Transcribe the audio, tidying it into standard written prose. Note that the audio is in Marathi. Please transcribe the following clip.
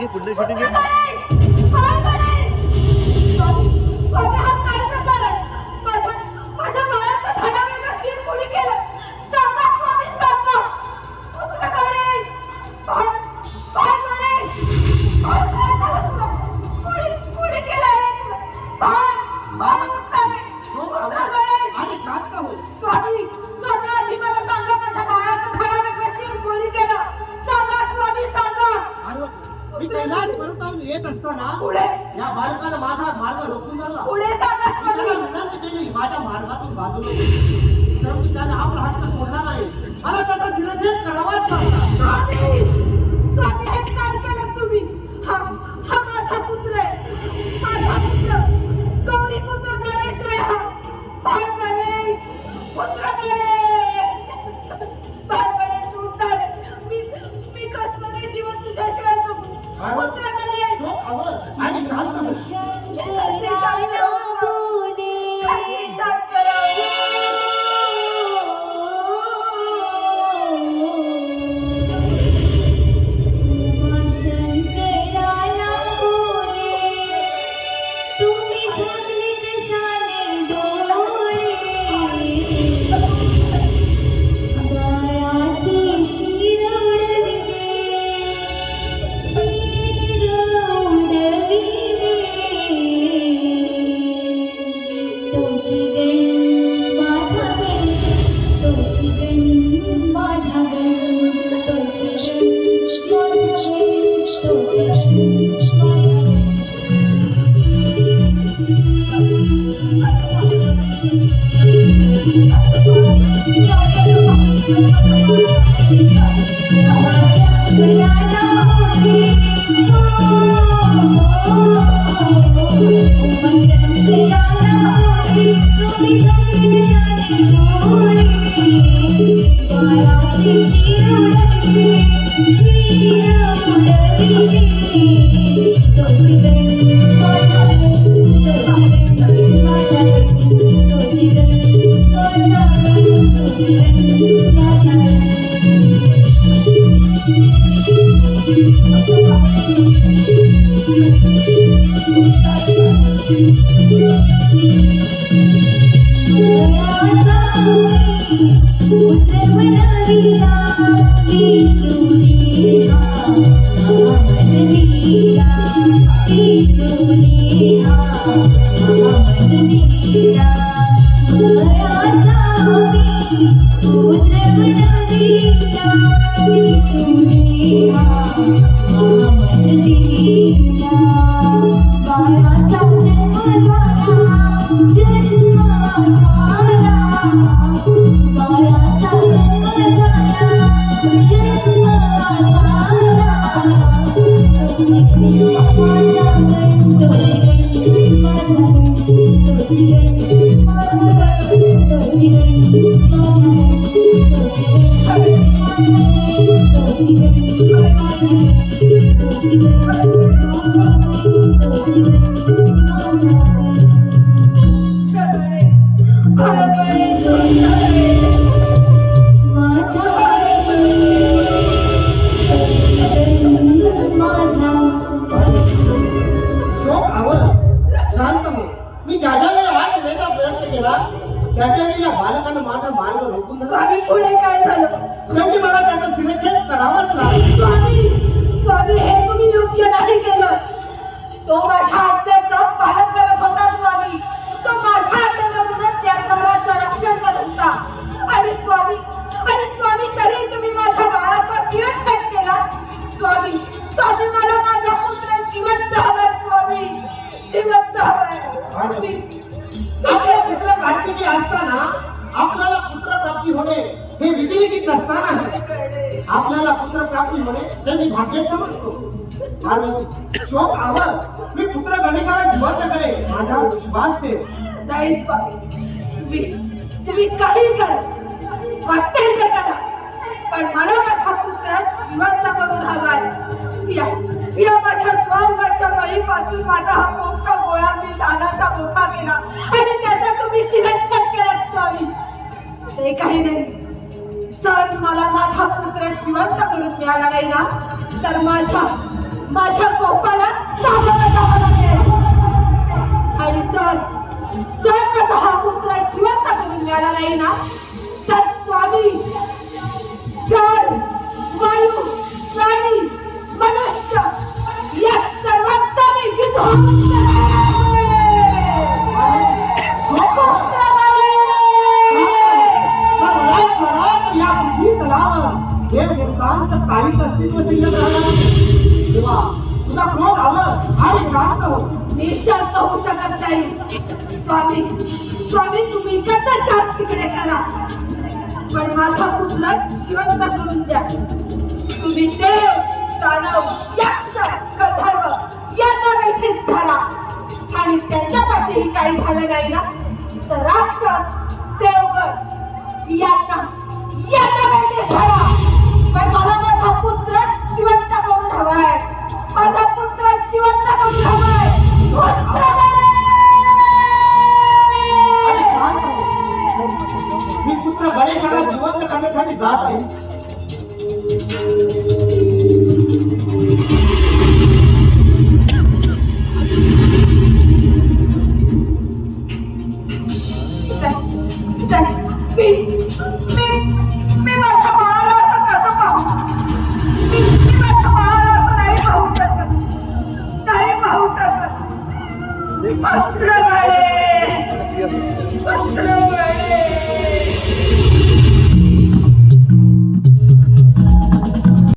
घे पुढलं शूटिंग घे. येत असताना पुढे या बालकाला माझा मार्ग रोखून धरला. पुढे सांगा स्वामी. त्याला विनंती केली माझ्या मार्गातून बाजूला हो. शेवटी त्याने आपला हट्ट सोडला नाही. मला त्याचा शिरच्छेद करावाच लागला. स्वामी स्वामी हे काय केलं तुम्ही? हा हा माझा पुत्र आहे. माझा पुत्र गौरी पुत्र गणेश आहे. हा बाळ गणेश पुत्र गणेश बाळ गणेश उठणार आहे. मी कसं नाही जीवन तुझ्याशिवाय जगू. पुत्र गणेश आणि शांत बस. कसे शांत राहू? कसे शांत राहू? आपल्याला पुत्रप्राप्ती होणे हे विधिलिखित नसताना आपल्याला पुत्रप्राप्ती होणे हे मी भाग्य समजतो. पार्वती शोक आवड मी पुत्र गणेशाला जिवंत करे माझा विश्वास ठेव. नाही स्वामी, तुम्ही काही करा, वाटेल ते करा, पण मला माझा पुत्र जिवंत करून हवाय. या माझ्या स्वांगाच्या बळीपासून माझा हा मोठा गोळा मी दानाचा मोठा केला आणि त्याचा तुम्ही शिरच्छेद केलात स्वामी. ते काही नाही, जर मला माझा पुत्र जिवंत करून मिळाला नाही ना, तर माझ्या कोपाला सामोरं जावं लागेल. आणि जर माझा हा पुत्र जिवंत करून मिळाला नाही ना, तर स्वामी, जल, वायू, प्राणी, मनुष्य या सर्वांचा मी विध्वंस या पृथ्वी तलावर देवदेवतांचं काहीच अस्तित्व शिल्लक राहणार नाही. तेव्हा तुझा क्रोध आवर आणि शांत हो. मी शांत होऊ शकत नाही. स्वामी तुम्ही कसं जात तिकडे करा, पण माझा पुत्र जिवंत करून द्या. तुम्ही देव, दानव, यक्ष, गंधर्व यांना वेठीस धरा, आणि त्यांच्यापाशीही काही झालं नाही ना, तर राक्षस, देवगण यांना वेठीस धरा. पण मला माझा पुत्र जिवंत करून हवाय. माझा पुत्र जिवंत करून हवाय. मी पुत्र गणेशाला जिवंत करण्यासाठी जात आहे. मी माझ्या बाळाला असं कसं पाहू? मी माझ्या बाळाला असं नाही पाहू शकत. पुत्र